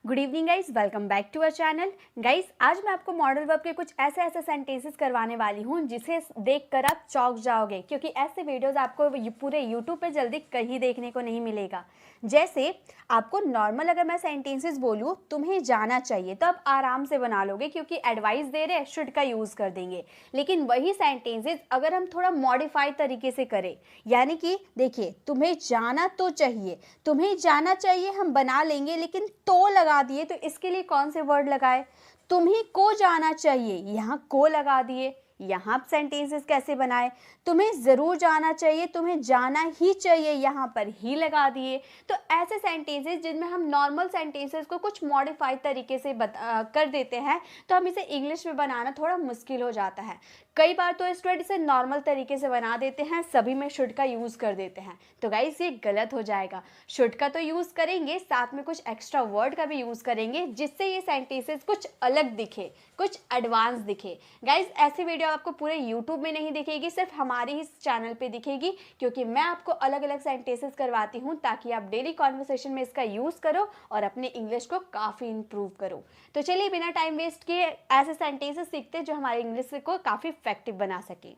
Good evening guys, welcome back to our channel. Guys आज मैं आपको मॉडल वर्ब के कुछ ऐसे सेंटेंसेस करवाने वाली हूँ जिसे देखकर आप चौंक जाओगे, क्योंकि ऐसे वीडियोस आपको पूरे यूट्यूब पे जल्दी कहीं देखने को नहीं मिलेगा। जैसे आपको नॉर्मल अगर मैं सेंटेंसेस बोलूँ तुम्हें जाना चाहिए तो आप आराम से बना लोगे, क्योंकि एडवाइस दे रहे हैं शुड का यूज़ कर देंगे। लेकिन वही सेंटेंसेस अगर हम थोड़ा मॉडिफाइड तरीके से करें, यानी कि देखिए तुम्हें जाना तो चाहिए, तुम्हें जाना चाहिए हम बना लेंगे, लेकिन तो लगा दिए तो इसके लिए कौन से वर्ड लगाए? तुम्हें को जाना चाहिए, यहाँ को लगा दिए। यहाँ सेंटेंसेस कैसे बनाए? तुम्हें ज़रूर जाना चाहिए, तुम्हें जाना ही चाहिए, यहाँ पर ही लगा दिए। तो ऐसे सेंटेंसेस जिनमें हम नॉर्मल सेंटेंसेस को कुछ मॉडिफाइड तरीके से कर देते हैं, तो हम इसे इंग्लिश में बनाना थोड़ा मुश्किल हो जाता है। कई बार तो स्टूडेंट इसे नॉर्मल तरीके से बना देते हैं, सभी में शुड का यूज़ कर देते हैं, तो गाइस ये गलत हो जाएगा। शुड का तो यूज़ करेंगे, साथ में कुछ एक्स्ट्रा वर्ड का भी यूज़ करेंगे, जिससे ये सेंटेंसेस कुछ अलग दिखे, कुछ एडवांस दिखे। गाइस ऐसी वीडियो आपको पूरे यूट्यूब में नहीं दिखेगी, सिर्फ हमारे ही चैनल पे दिखेगी, क्योंकि मैं आपको अलग अलग सेंटेंसेस करवाती हूँ ताकि आप डेली कॉन्वर्सेशन में इसका यूज़ करो और अपने इंग्लिश को काफ़ी इंप्रूव करो। तो चलिए बिना टाइम वेस्ट किए ऐसे सेंटेंसेस सीखते हैं जो हमारे इंग्लिश को काफ़ी इफेक्टिव बना सके।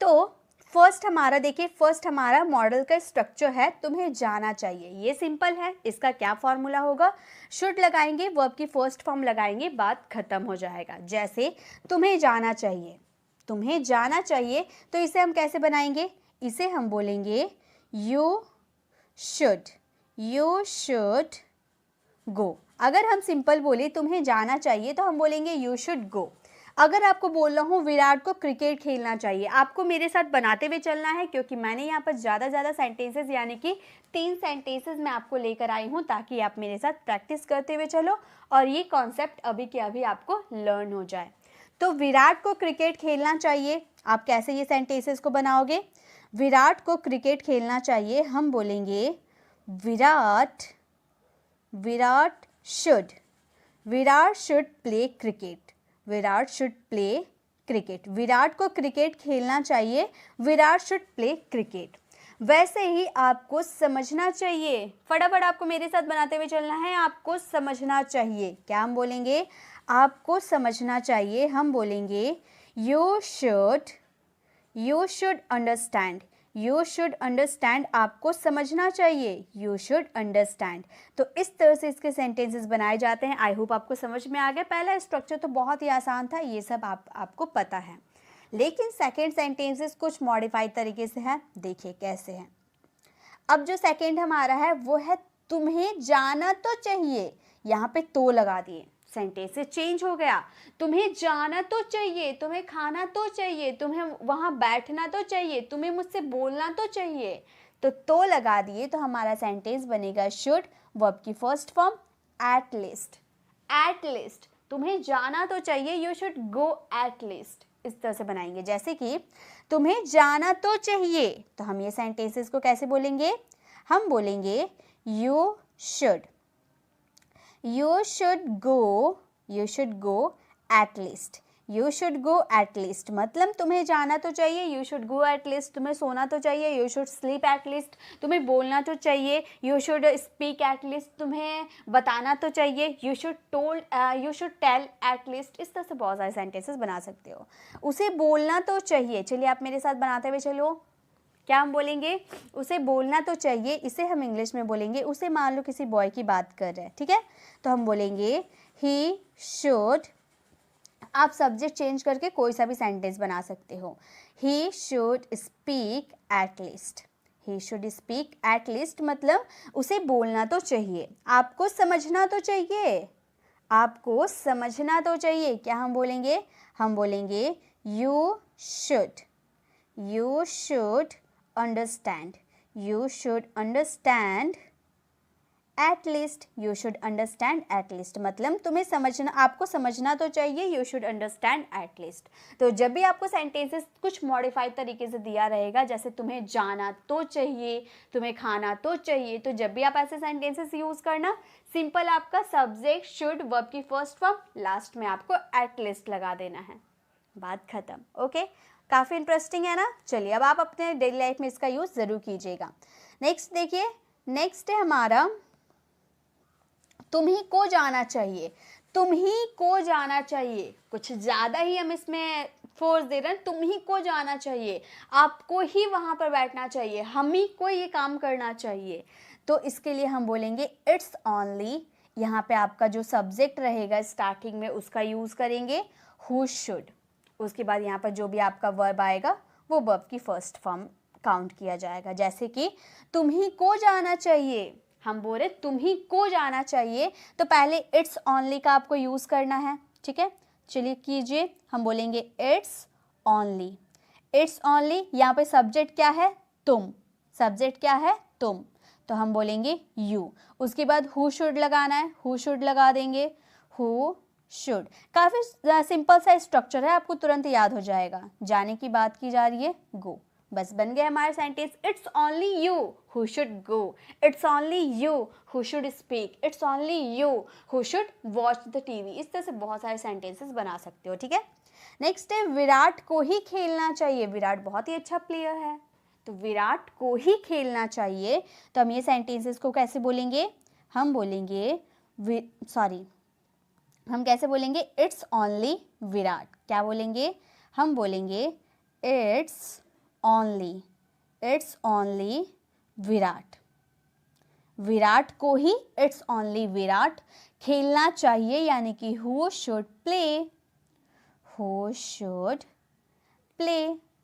तो फर्स्ट हमारा मॉडल का स्ट्रक्चर है तुम्हें जाना चाहिए। ये सिंपल है, इसका क्या फॉर्मूला होगा? शुड लगाएंगे, वर्ब की फर्स्ट फॉर्म लगाएंगे, बात खत्म हो जाएगा। जैसे तुम्हें जाना चाहिए, तुम्हें जाना चाहिए, तो इसे हम कैसे बनाएंगे? इसे हम बोलेंगे यू शुड गो। अगर हम सिंपल बोले तुम्हें जाना चाहिए तो हम बोलेंगे यू शुड गो। अगर आपको बोल रहा हूँ विराट को क्रिकेट खेलना चाहिए, आपको मेरे साथ बनाते हुए चलना है, क्योंकि मैंने यहाँ पर ज़्यादा सेंटेंसेस यानी कि 3 सेंटेंसेस मैं आपको लेकर आई हूँ ताकि आप मेरे साथ प्रैक्टिस करते हुए चलो और ये कॉन्सेप्ट अभी के अभी आपको लर्न हो जाए। तो विराट को क्रिकेट खेलना चाहिए, आप कैसे ये सेंटेंसेस को बनाओगे? विराट को क्रिकेट खेलना चाहिए, हम बोलेंगे Virat should play cricket. Virat should play cricket. Virat को क्रिकेट खेलना चाहिए, विराट शुड प्ले क्रिकेट। वैसे ही आपको समझना चाहिए, फटाफट आपको मेरे साथ बनाते हुए चलना है। आपको समझना चाहिए, क्या हम बोलेंगे? आपको समझना चाहिए, हम बोलेंगे you should understand. You should understand, आपको समझना चाहिए, यू शुड अंडरस्टैंड। तो इस तरह से इसके सेंटेंसेस बनाए जाते हैं। आई होप आपको समझ में आ गया। पहला स्ट्रक्चर तो बहुत ही आसान था, ये सब आपको पता है, लेकिन सेकेंड सेंटेंसेस कुछ मॉडिफाइड तरीके से है। देखिए कैसे है। अब जो सेकेंड हमारा है वो है तुम्हें जाना तो चाहिए, यहाँ पे तो लगा दिए, सेंटेंस चेंज हो गया। तुम्हें जाना तो चाहिए, तुम्हें खाना तो चाहिए, तुम्हें वहां बैठना तो चाहिए, तुम्हें मुझसे बोलना तो चाहिए, तो लगा दिए, तो हमारा सेंटेंस बनेगा शुड, वर्ब की फर्स्ट फॉर्म एट लीस्ट। तुम्हें जाना तो चाहिए, you should go at least. इस तरह से बनाएंगे। जैसे कि तुम्हें जाना तो चाहिए, तो हम ये सेंटेंसेस को कैसे बोलेंगे? हम बोलेंगे you should go at least. You should go at least मतलब तुम्हें जाना तो चाहिए, you should go at least. तुम्हें सोना तो चाहिए, you should sleep at least. तुम्हें बोलना तो चाहिए, you should speak at least. तुम्हें बताना तो चाहिए, you should tell at least. इस तरह से बहुत सारे सेंटेंसेस बना सकते हो। उसे बोलना तो चाहिए, चलिए आप मेरे साथ बनाते हुए चलो। क्या हम बोलेंगे? उसे बोलना तो चाहिए, इसे हम इंग्लिश में बोलेंगे, उसे मान लो किसी बॉय की बात कर रहे हैं, ठीक है, तो हम बोलेंगे ही शुड। आप सब्जेक्ट चेंज करके कोई सा भी सेंटेंस बना सकते हो। He should speak at least मतलब उसे बोलना तो चाहिए, आपको समझना तो चाहिए, क्या हम बोलेंगे? हम बोलेंगे you should understand at least मतलब तुम्हें समझना, आपको समझना तो चाहिए, you should understand at least. तो जब भी आपको सेंटेंसेस कुछ मॉडिफाइड तरीके से दिया रहेगा, जैसे तुम्हें जाना तो चाहिए, तुम्हें खाना तो चाहिए, तो जब भी आप ऐसे सेंटेंसेस यूज करना, सिंपल आपका सब्जेक्ट शुड, वर्ब की फर्स्ट फॉर्म, लास्ट में आपको एट लीस्ट लगा देना है, बात खत्म। ओके, काफ़ी इंटरेस्टिंग है ना? चलिए अब आप अपने डेली लाइफ में इसका यूज़ ज़रूर कीजिएगा। नेक्स्ट देखिए, नेक्स्ट है हमारा तुम ही को जाना चाहिए, तुम ही को जाना चाहिए, कुछ ज़्यादा ही हम इसमें फोर्स दे रहे हैं। तुम ही को जाना चाहिए, आपको ही वहाँ पर बैठना चाहिए, हम ही को ये काम करना चाहिए। तो इसके लिए हम बोलेंगे इट्स ओनली। यहाँ पे आपका जो सब्जेक्ट रहेगा स्टार्टिंग में उसका यूज़ करेंगे हु शुड। उसके बाद यहाँ पर जो भी आपका वर्ब आएगा वो वर्ब की फर्स्ट फॉर्म काउंट किया जाएगा। जैसे कि तुम ही को जाना चाहिए, हम बोल रहे तुम ही को जाना चाहिए, तो पहले इट्स ओनली का आपको यूज़ करना है। ठीक है, चलिए कीजिए। हम बोलेंगे इट्स ओनली। इट्स ओनली, यहाँ पे सब्जेक्ट क्या है? तुम। सब्जेक्ट क्या है? तुम। तो हम बोलेंगे यू। उसके बाद हु शुड लगाना है, हु शुड लगा देंगे, हु शुड। काफ़ी सिंपल सा स्ट्रक्चर है, आपको तुरंत याद हो जाएगा। जाने की बात की जा रही है, गो। बस बन गया हमारा sentence. It's only you who should go, it's only you who should speak, it's only you who should watch the TV. इस तरह से बहुत सारे सेंटेंसेस बना सकते हो। ठीक है, नेक्स्ट है विराट को ही खेलना चाहिए। विराट बहुत ही अच्छा प्लेयर है, तो विराट को ही खेलना चाहिए। तो हम ये सेंटेंसेस को कैसे बोलेंगे? हम बोलेंगे हम कैसे बोलेंगे? It's only Virat. क्या बोलेंगे? हम बोलेंगे इट्स ओनली विराट। विराट को ही, इट्स ओनली विराट खेलना चाहिए, यानी कि हु शुड प्ले।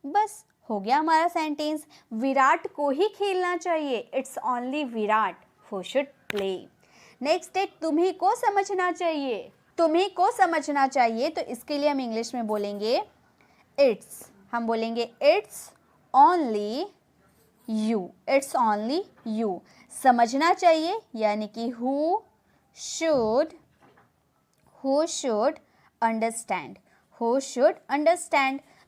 बस हो गया हमारा सेंटेंस। विराट को ही खेलना चाहिए, it's only Virat who should play. Next है तुम्ही को समझना चाहिए। तुम्ही को समझना चाहिए, तो इसके लिए हम इंग्लिश में बोलेंगे हम बोलेंगे it's only you. It's only you. समझना चाहिए यानी कि हु शुड अंडरस्टैंड।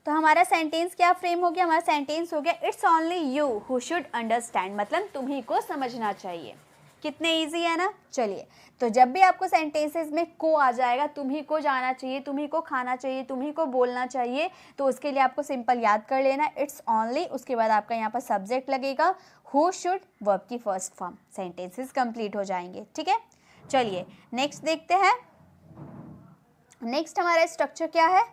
तो हमारा सेंटेंस क्या फ्रेम हो गया? हमारा सेंटेंस हो गया it's only you who should understand, मतलब तुम्ही को समझना चाहिए। कितने इजी है ना। चलिए, तो जब भी आपको सेंटेंसेस में को आ जाएगा, तुम्ही को जाना चाहिए, तुम्ही को खाना चाहिए, तुम्ही को बोलना चाहिए, तो उसके लिए आपको सिंपल याद कर लेना इट्स ओनली। उसके बाद आपका यहाँ पर सब्जेक्ट लगेगा हु शुड, वर्ब की फर्स्ट फॉर्म। सेंटेंसेस कंप्लीट हो जाएंगे। ठीक है, चलिए नेक्स्ट देखते हैं। नेक्स्ट हमारा स्ट्रक्चर क्या है?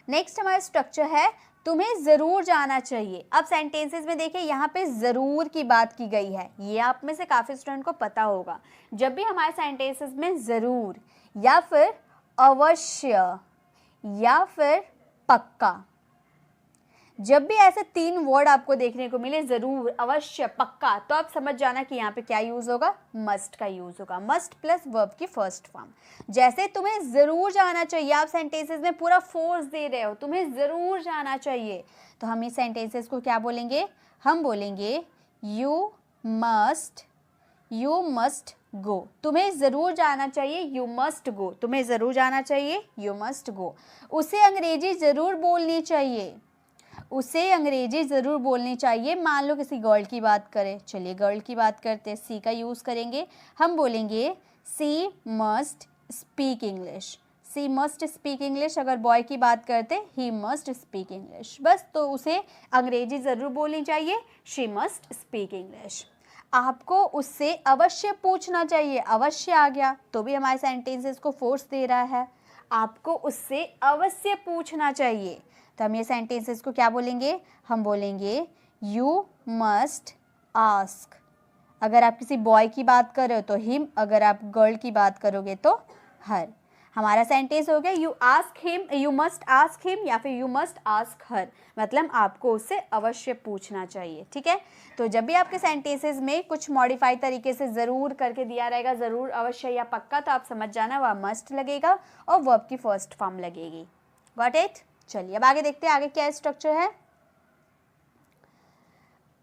नेक्स्ट हमारा स्ट्रक्चर है तुम्हें ज़रूर जाना चाहिए। अब सेंटेंसेस में देखिए यहाँ पे ज़रूर की बात की गई है, ये आप में से काफ़ी स्टूडेंट को पता होगा। जब भी हमारे सेंटेंसेस में ज़रूर या फिर अवश्य या फिर पक्का, जब भी ऐसे तीन वर्ड आपको देखने को मिले, ज़रूर, अवश्य, पक्का, तो आप समझ जाना कि यहाँ पे क्या यूज़ होगा? मस्ट का यूज़ होगा। मस्ट प्लस वर्ब की फर्स्ट फॉर्म। जैसे तुम्हें ज़रूर जाना चाहिए, आप सेंटेंसेस में पूरा फोर्स दे रहे हो, तुम्हें ज़रूर जाना चाहिए, तो हम इस सेंटेंसेस को क्या बोलेंगे? हम बोलेंगे यू मस्ट गो। तुम्हें ज़रूर जाना चाहिए, यू मस्ट गो। तुम्हें ज़रूर जाना चाहिए, यू मस्ट गो। उसे अंग्रेजी ज़रूर बोलनी चाहिए, उसे अंग्रेजी ज़रूर बोलनी चाहिए। मान लो किसी गर्ल की बात करें, चलिए गर्ल की बात करते हैं, सी का यूज़ करेंगे। हम बोलेंगे सी मस्ट स्पीक इंग्लिश। सी मस्ट स्पीक इंग्लिश। अगर बॉय की बात करते ही मस्ट स्पीक इंग्लिश। बस, तो उसे अंग्रेजी ज़रूर बोलनी चाहिए, शी मस्ट स्पीक इंग्लिश। आपको उससे अवश्य पूछना चाहिए, अवश्य आ गया तो भी हमारे सेंटेंसेस को फोर्स दे रहा है। आपको उससे अवश्य पूछना चाहिए, तो हम ये सेंटेंसेस को क्या बोलेंगे? हम बोलेंगे यू मस्ट आस्क। अगर आप किसी बॉय की बात कर रहे हो तो हिम, अगर आप गर्ल की बात करोगे तो हर। हमारा सेंटेंस हो गया you ask him, you must ask him या फिर यू मस्ट आस्क हर, मतलब आपको उससे अवश्य पूछना चाहिए। ठीक है, तो जब भी आपके सेंटेंसेस में कुछ मॉडिफाइड तरीके से ज़रूर करके दिया रहेगा, ज़रूर, अवश्य या पक्का, तो आप समझ जाना वह मस्ट लगेगा और वर्ब की फर्स्ट फॉर्म लगेगी। Got it? चलिए अब आगे देखते हैं आगे क्या स्ट्रक्चर है।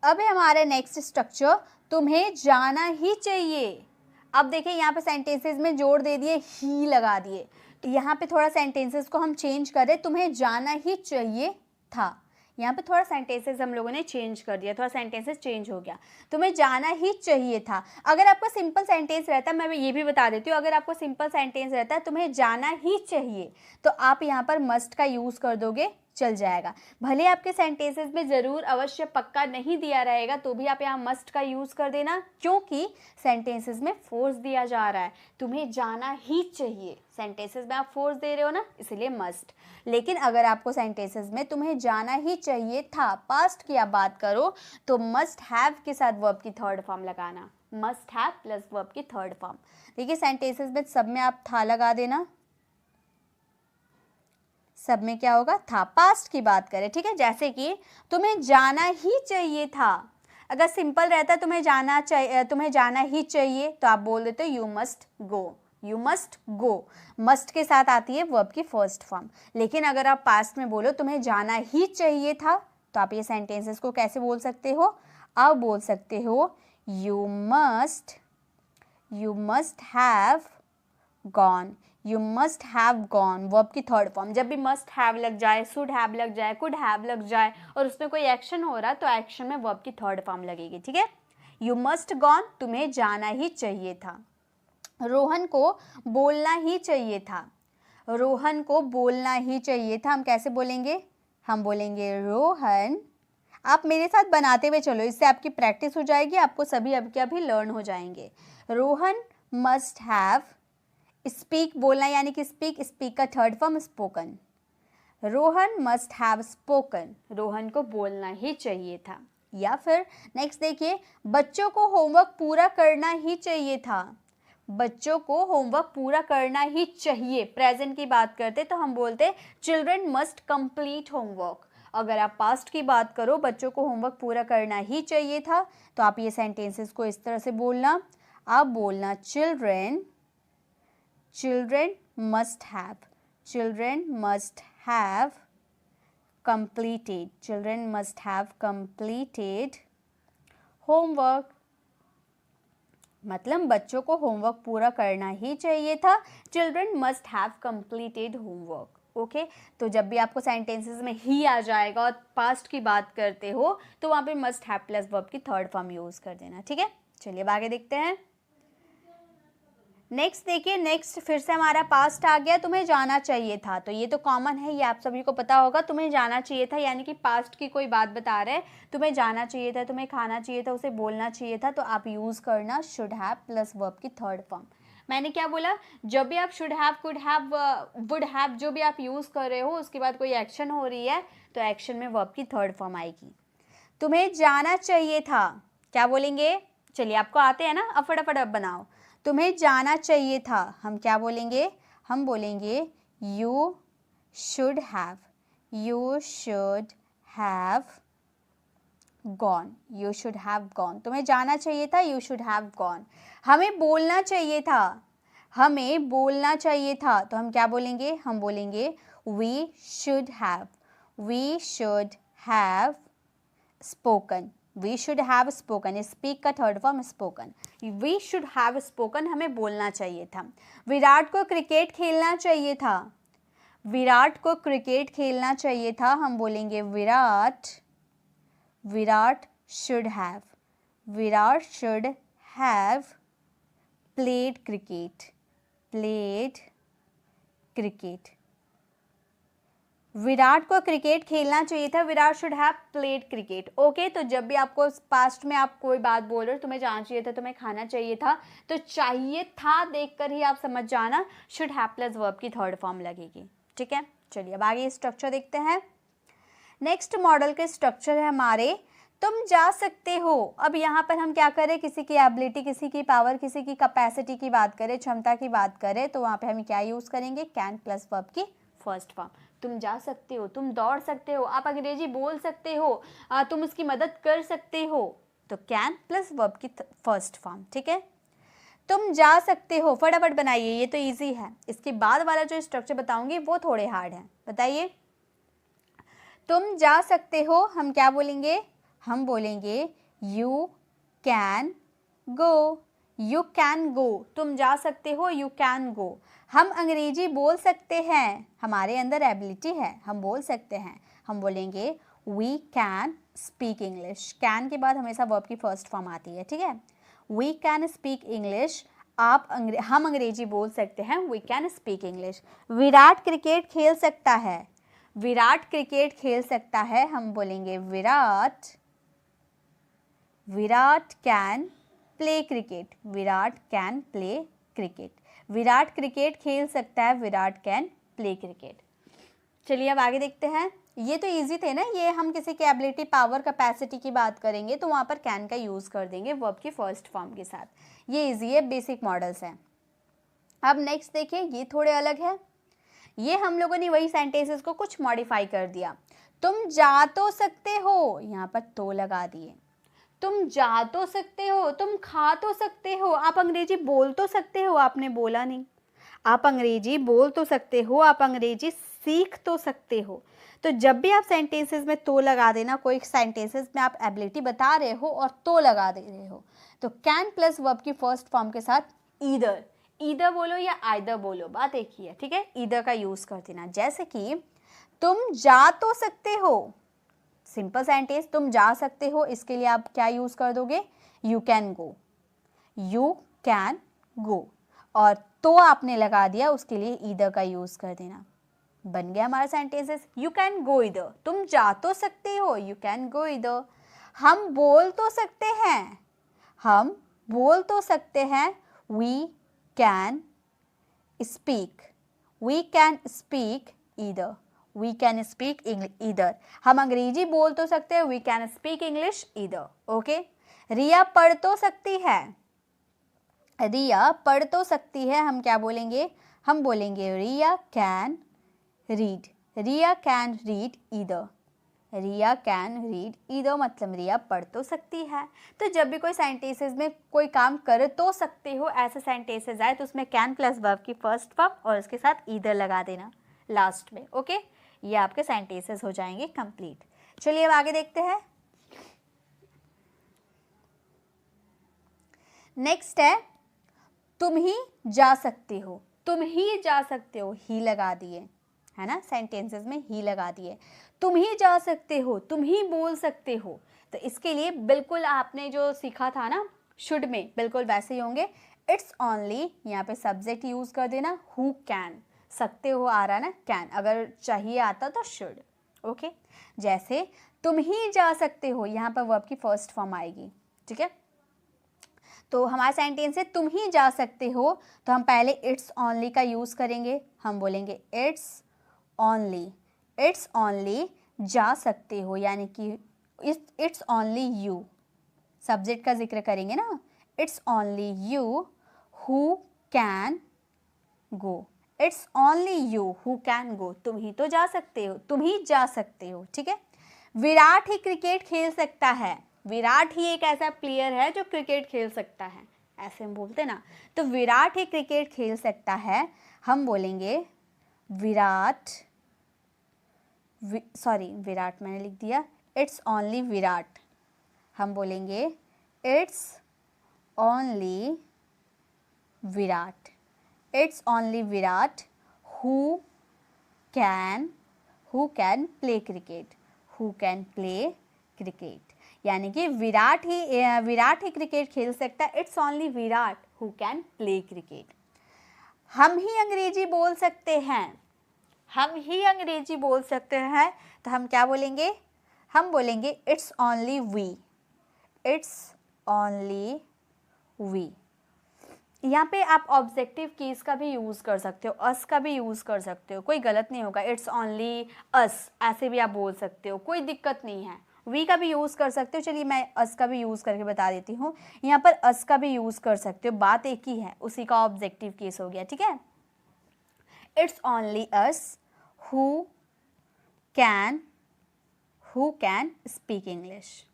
अब है हमारा नेक्स्ट स्ट्रक्चर तुम्हें जाना ही चाहिए। अब देखिए यहाँ पे सेंटेंसेस में जोड़ दे दिए, ही लगा दिए, तो यहाँ पे थोड़ा सेंटेंसेस को हम चेंज करें, तुम्हें जाना ही चाहिए था। यहाँ पे थोड़ा सेंटेंसेस हम लोगों ने चेंज कर दिया, थोड़ा सेंटेंसेस चेंज हो गया, तुम्हें जाना ही चाहिए था। अगर आपका सिंपल सेंटेंस रहता, मैं ये भी बता देती हूँ, अगर आपको सिंपल सेंटेंस रहता है तुम्हें जाना ही चाहिए, तो आप यहाँ पर मस्ट का यूज़ कर दोगे चल जाएगा। भले आपके सेंटेंसेस में ज़रूर अवश्य पक्का नहीं दिया रहेगा तो भी आप यहाँ मस्ट का यूज़ कर देना, क्योंकि सेंटेंसेस में फोर्स दिया जा रहा है, तुम्हें जाना ही चाहिए। सेंटेंसेस में आप फोर्स दे रहे हो ना, इसलिए मस्ट। लेकिन अगर आपको सेंटेंसेस में तुम्हें जाना ही चाहिए था, पास्ट की आप बात करो, तो मस्ट हैव के साथ वर्ब की थर्ड फॉर्म लगाना, मस्ट हैव प्लस वर्ब की थर्ड फॉर्म। देखिए सेंटेंसेस में सब में आप था लगा देना, सब में क्या होगा, था। पास्ट की बात करें, ठीक है, जैसे कि तुम्हें जाना ही चाहिए था। अगर सिंपल रहता तुम्हें जाना ही चाहिए तो आप बोल देते you must go, you must go. Must के साथ आती है वर्ब की फर्स्ट फॉर्म। लेकिन अगर आप पास्ट में बोलो तुम्हें जाना ही चाहिए था, तो आप ये सेंटेंसेस को कैसे बोल सकते हो, आप बोल सकते हो you must have gone, you must have gone, verb की थर्ड फॉर्म। जब भी मस्ट हैव लग जाए, शुड हैव लग जाए, कुड हैव लग जाए और उसमें कोई एक्शन हो रहा है तो एक्शन में वर्ब की थर्ड फॉर्म लगेगी, ठीक है। यू मस्ट गॉन, तुम्हें जाना ही चाहिए था। रोहन को बोलना ही चाहिए था, रोहन को बोलना ही चाहिए था। हम कैसे बोलेंगे, हम बोलेंगे रोहन। आप मेरे साथ बनाते हुए चलो, इससे आपकी प्रैक्टिस हो जाएगी, आपको सभी अब के अभी लर्न हो जाएंगे। रोहन मस्ट हैव, स्पीक बोलना यानी कि स्पीक का third form spoken. Rohan must have spoken, Rohan को बोलना ही चाहिए था। या फिर नेक्स्ट देखिए, बच्चों को होमवर्क पूरा करना ही चाहिए था, बच्चों को होमवर्क पूरा करना ही चाहिए। प्रेजेंट की बात करते तो हम बोलते चिल्ड्रन मस्ट कंप्लीट होमवर्क। अगर आप पास्ट की बात करो, बच्चों को होमवर्क पूरा करना ही चाहिए था, तो आप ये सेंटेंसेस को इस तरह से बोलना, आप बोलना children must have, children must have completed, children must have completed homework। मतलब बच्चों को होमवर्क पूरा करना ही चाहिए था, children must have completed homework। Okay, तो जब भी आपको सेंटेंसेस में ही आ जाएगा और पास्ट की बात करते हो तो वहाँ पे मस्ट हैव प्लस वर्ब की थर्ड फॉर्म यूज़ कर देना, ठीक है। चलिए अब आगे देखते हैं। नेक्स्ट देखिए, नेक्स्ट फिर से हमारा पास्ट आ गया, तुम्हें जाना चाहिए था। तो ये तो कॉमन है, ये आप सभी को पता होगा। तुम्हें जाना चाहिए था यानी कि पास्ट की कोई बात बता रहे हैं, तुम्हें जाना चाहिए था, तुम्हें खाना चाहिए था, उसे बोलना चाहिए था, तो आप यूज़ करना शुड हैव प्लस वर्ब की थर्ड फॉर्म। मैंने क्या बोला, जब भी आप should have, could have, would have जो भी आप यूज़ कर रहे हो, उसके बाद कोई एक्शन हो रही है तो एक्शन में वर्ब की थर्ड फॉर्म आएगी। तुम्हें जाना चाहिए था, क्या बोलेंगे, चलिए आपको आते हैं ना, अब फटाफट अब बनाओ। तुम्हें जाना चाहिए था, हम क्या बोलेंगे, हम बोलेंगे you should have, you should have gone, you should have gone. तुम्हें जाना चाहिए था, यू शुड हैव गॉन। हमें बोलना चाहिए था, हमें बोलना चाहिए था, तो हम क्या बोलेंगे, हम बोलेंगे we should have spoken, we should have spoken. Speak का third form spoken, we should have spoken, हमें बोलना चाहिए था। विराट को क्रिकेट खेलना चाहिए था, विराट को क्रिकेट खेलना चाहिए था, हम बोलेंगे Virat should have played cricket. Virat को क्रिकेट खेलना चाहिए था, Virat should have played cricket. Okay, तो जब भी आपको पास्ट में आप कोई बात बोल रहे हो, तुम्हें जाना चाहिए था, तुम्हें खाना चाहिए था, तो चाहिए था देखकर ही आप समझ जाना शुड हैव प्लस वर्ब की थर्ड फॉर्म लगेगी, ठीक है। चलिए अब आगे स्ट्रक्चर देखते हैं। नेक्स्ट मॉडल के स्ट्रक्चर है हमारे तुम जा सकते हो। अब यहाँ पर हम क्या करें, किसी की एबिलिटी, किसी की पावर, किसी की कैपेसिटी की बात करें, क्षमता की बात करें, तो वहाँ पे हम क्या यूज़ करेंगे, कैन प्लस वर्ब की फर्स्ट फॉर्म। तुम जा सकते हो, तुम दौड़ सकते हो, आप अंग्रेजी बोल सकते हो, तुम उसकी मदद कर सकते हो, तो कैन प्लस वर्ब की फर्स्ट फॉर्म, ठीक है। तुम जा सकते हो, फटाफट बनाइए, ये तो इजी है। इसके बाद वाला जो स्ट्रक्चर बताऊंगी वो थोड़े हार्ड है, बताइए। तुम जा सकते हो, हम क्या बोलेंगे, हम बोलेंगे you can go, you can go. तुम जा सकते हो, यू कैन गो। हम अंग्रेजी बोल सकते हैं, हमारे अंदर एबिलिटी है, हम बोल सकते हैं, हम बोलेंगे we can speak English. Can के बाद हमेशा वर्ब की फर्स्ट फॉर्म आती है, ठीक है। वी कैन स्पीक इंग्लिश, हम अंग्रेजी बोल सकते हैं, we can speak English. Virat cricket खेल सकता है, विराट क्रिकेट खेल सकता है, हम बोलेंगे Virat can play cricket, Virat can play cricket. Virat cricket खेल सकता है, विराट कैन प्ले क्रिकेट। चलिए अब आगे देखते हैं। ये तो इजी थे ना, ये हम किसी की एबिलिटी, पावर, कैपेसिटी की बात करेंगे तो वहाँ पर कैन का यूज़ कर देंगे वर्ब की फर्स्ट फॉर्म के साथ। ये इजी है, बेसिक मॉडल्स हैं। अब नेक्स्ट देखिए, ये थोड़े अलग है। ये हम लोगों ने वही सेंटेंसेस को कुछ मॉडिफाई कर दिया। तुम जा तो सकते हो, यहाँ पर तो लगा दिए। तुम जा तो सकते हो, तुम खा तो सकते हो, आप अंग्रेजी बोल तो सकते हो, आपने बोला नहीं। आप अंग्रेजी बोल तो सकते हो, आप अंग्रेजी सीख तो सकते हो। तो जब भी आप सेंटेंसेस में तो लगा देना, कोई सेंटेंसेस में आप एबिलिटी बता रहे हो और तो लगा दे रहे हो, तो कैन प्लस वर्ब की फर्स्ट फॉर्म के साथ ईदर बोलो या आइदर बोलो, बात एक ही है, ठीक है। ईदर का यूज कर देना। जैसे कि तुम जा तो सकते हो, सिंपल सेंटेंस, तुम जा सकते हो, इसके लिए आप क्या यूज कर दोगे, you can go, you can go. और तो आपने लगा दिया, उसके लिए ईदर का यूज कर देना। बन गया हमारा sentences, you can go either, तुम जा तो सकते हो, यू कैन गो ईदर। हम बोल तो सकते हैं, हम बोल तो सकते हैं, we can speak, we can speak either, we can speak either. हम अंग्रेजी बोल तो सकते हैं, we can speak English either. Okay. Riya पढ़ तो सकती है, रिया पढ़ तो सकती है, हम क्या बोलेंगे, हम बोलेंगे Riya can read, Riya can read either, Riya can read either, मतलब रिया पढ़ तो सकती है। तो जब भी कोई सेंटेंसेस में कोई काम कर तो सकते हो ऐसे सेंटेंसेस आए तो उसमें कैन प्लस वर्ब की फर्स्ट फॉर्म और उसके साथ ईदर लगा देना लास्ट में। ओके, ये आपके सेंटेंसेस हो जाएंगे कंप्लीट। चलिए अब आगे देखते हैं। नेक्स्ट है तुम ही जा सकते हो, तुम ही जा सकते हो, ही लगा दिए है ना, सेंटेंसेस में ही लगा दिए। तुम ही जा सकते हो, तुम ही बोल सकते हो। तो इसके लिए बिल्कुल आपने जो सीखा था ना शुड में, बिल्कुल वैसे ही होंगे। इट्स ओनली, यहाँ पे सब्जेक्ट यूज कर देना, हु कैन, सकते हो आ रहा ना, कैन, अगर चाहिए आता तो शुड। ओके, जैसे तुम ही जा सकते हो, यहाँ पर वर्ब की फर्स्ट फॉर्म आएगी, ठीक है। तो हमारा सेंटेंस है तुम ही जा सकते हो, तो हम पहले इट्स ओनली का यूज करेंगे, हम बोलेंगे इट्स ओनली, इट्स ओनली जा सकते हो, यानी कि इट्स ओनली यू, सब्जेक्ट का जिक्र करेंगे ना, it's only you who can go, it's only you who can go, तुम ही तो जा सकते हो, तुम ही जा सकते हो, ठीक है। विराट ही क्रिकेट खेल सकता है, विराट ही एक ऐसा प्लेयर है जो क्रिकेट खेल सकता है, ऐसे हम बोलते ना। तो विराट ही क्रिकेट खेल सकता है, हम बोलेंगे विराट, सॉरी विराट मैंने लिख दिया, इट्स ओनली विराट, हम बोलेंगे it's only Virat, it's only Virat who can play cricket, who can play cricket, यानी कि विराट ही क्रिकेट खेल सकता है, it's only Virat who can play cricket. हम ही अंग्रेजी बोल सकते हैं, हम ही अंग्रेजी बोल सकते हैं, तो हम क्या बोलेंगे, हम बोलेंगे it's only we, it's only we. यहाँ पे आप ऑब्जेक्टिव कीज का भी यूज़ कर सकते हो, अस का भी यूज़ कर सकते हो, कोई गलत नहीं होगा। इट्स ओनली अस ऐसे भी आप बोल सकते हो, कोई दिक्कत नहीं है। वी का भी यूज़ कर सकते हो, चलिए मैं अस का भी यूज़ करके बता देती हूँ। यहाँ पर अस का भी यूज़ कर सकते हो, बात एक ही है, उसी का ऑब्जेक्टिव केस हो गया, ठीक है। It's only us who can speak English.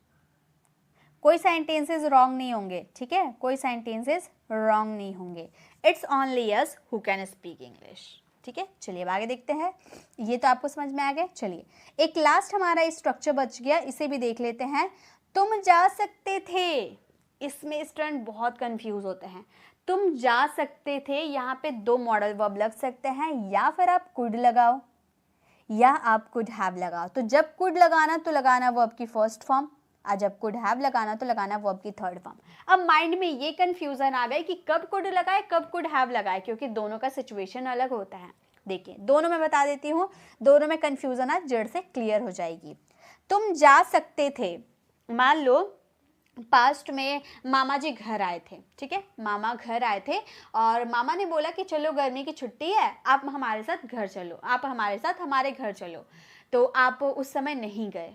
कोई सेंटेंसेस रॉन्ग नहीं होंगे, ठीक है, कोई सेंटेंसेस रॉन्ग नहीं होंगे। It's only us who can speak English, ठीक है। चलिए अब आगे देखते हैं, ये तो आपको समझ में आ गया। चलिए एक लास्ट हमारा स्ट्रक्चर बच गया, इसे भी देख लेते हैं। तुम जा सकते थे, इसमें स्टूडेंट बहुत कंफ्यूज होते हैं। तुम जा सकते थे, यहाँ पे दो मॉडल वर्ब लग सकते हैं, या फिर आप कुड लगाओ या आप कुड हैव लगाओ। तो जब कुड लगाना तो लगाना वर्ब की फर्स्ट फॉर्म, और जब कुड हैव लगाना तो लगाना वर्ब की थर्ड फॉर्म। अब माइंड में ये कंफ्यूजन आ गया कि कब कुड लगाए कब कुड हैव लगाए, क्योंकि दोनों का सिचुएशन अलग होता है। देखिए दोनों में बता देती हूँ, दोनों में कन्फ्यूज़न आज जड़ से क्लियर हो जाएगी। तुम जा सकते थे, मान लो पास्ट में मामा जी घर आए थे, ठीक है, मामा घर आए थे और मामा ने बोला कि चलो गर्मी की छुट्टी है, आप हमारे साथ घर चलो, आप हमारे साथ हमारे घर चलो। तो आप उस समय नहीं गए,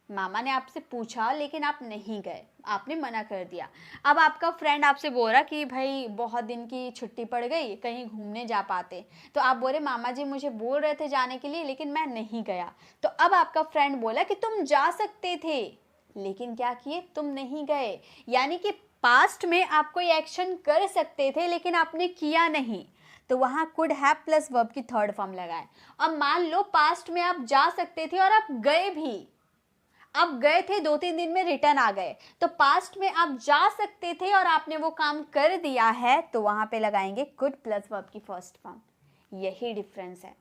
मामा ने आपसे पूछा लेकिन आप नहीं गए, आपने मना कर दिया। अब आपका फ्रेंड आपसे बोल रहा कि भाई बहुत दिन की छुट्टी पड़ गई, कहीं घूमने जा पाते, तो आप बोले मामा जी मुझे बोल रहे थे जाने के लिए लेकिन मैं नहीं गया। तो अब आपका फ्रेंड बोला कि तुम जा सकते थे लेकिन क्या किए, तुम नहीं गए। यानी कि पास्ट में आप कोई एक्शन कर सकते थे लेकिन आपने किया नहीं, तो वहाँ कुड हैव प्लस वर्ब की थर्ड फॉर्म लगाए। अब मान लो पास्ट में आप जा सकते थे और आप गए भी, आप गए थे 2-3 दिन में रिटर्न आ गए, तो पास्ट में आप जा सकते थे और आपने वो काम कर दिया है, तो वहाँ पे लगाएंगे कुड प्लस वर्ब की फर्स्ट फॉर्म। यही डिफरेंस है,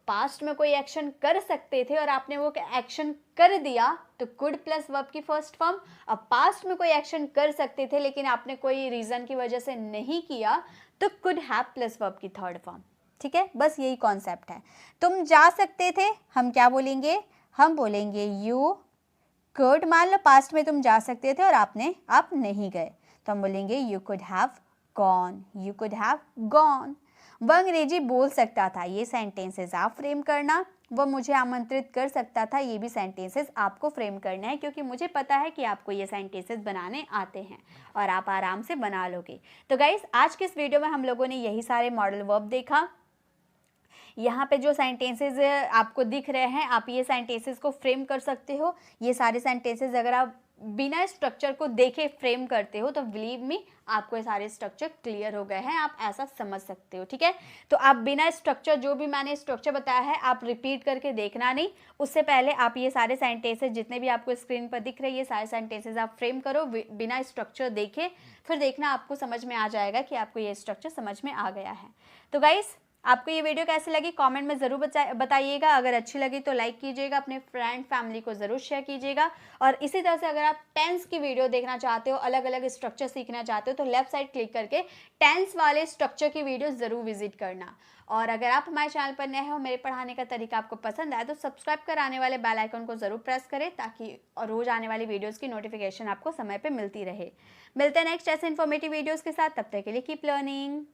पास्ट में कोई एक्शन कर सकते थे और आपने वो एक्शन कर दिया तो कुड प्लस वर्ब की फर्स्ट फॉर्म। अब पास्ट में कोई एक्शन कर सकते थे लेकिन आपने कोई रीजन की वजह से नहीं किया तो कुड हैव प्लस वर्ब की थर्ड फॉर्म। ठीक है, बस यही कॉन्सेप्ट है। तुम जा सकते थे, हम क्या बोलेंगे, हम बोलेंगे यू कुड। मान लो पास्ट में तुम जा सकते थे और आप नहीं गए, तो हम बोलेंगे you could have gone, you could have gone. वह अंग्रेजी बोल सकता था, ये सेंटेंसेस आप फ्रेम करना। वह मुझे आमंत्रित कर सकता था, ये भी सेंटेंसेस आपको फ्रेम करना है, क्योंकि मुझे पता है कि आपको ये सेंटेंसेस बनाने आते हैं और आप आराम से बना लोगे। तो गाइस आज के इस वीडियो में हम लोगों ने यही सारे मॉडल वर्ब देखा। यहाँ पे जो सेंटेंसेस आपको दिख रहे हैं, आप ये सेंटेंसेस को फ्रेम कर सकते हो। ये सारे सेंटेंसेस अगर आप बिना स्ट्रक्चर को देखे फ्रेम करते हो तो बिलीव मी आपको ये सारे स्ट्रक्चर क्लियर हो गए हैं, आप ऐसा समझ सकते हो। ठीक है, तो आप बिना स्ट्रक्चर, जो भी मैंने स्ट्रक्चर बताया है आप रिपीट करके देखना नहीं, उससे पहले आप ये सारे सेंटेंसेस जितने भी आपको स्क्रीन पर दिख रहे हैं ये सारे सेंटेंसेस आप फ्रेम करो बिना स्ट्रक्चर देखे, फिर देखना आपको समझ में आ जाएगा कि आपको ये स्ट्रक्चर समझ में आ गया है। तो गाइस आपको ये वीडियो कैसी लगी कमेंट में ज़रूर बताइएगा। अगर अच्छी लगी तो लाइक कीजिएगा, अपने फ्रेंड फैमिली को ज़रूर शेयर कीजिएगा। और इसी तरह से अगर आप टेंस की वीडियो देखना चाहते हो, अलग अलग स्ट्रक्चर सीखना चाहते हो, तो लेफ्ट साइड क्लिक करके टेंस वाले स्ट्रक्चर की वीडियो ज़रूर विजिट करना। और अगर आप हमारे चैनल पर नए हो, मेरे पढ़ाने का तरीका आपको पसंद आए तो सब्सक्राइब कर आने वाले बेल आइकन को ज़रूर प्रेस करें, ताकि रोज़ आने वाली वीडियोज़ की नोटिफिकेशन आपको समय पर मिलती रहे। मिलते हैं नेक्स्ट ऐसे इन्फॉर्मेटिव वीडियोज़ के साथ, तब तक के लिए कीप लर्निंग।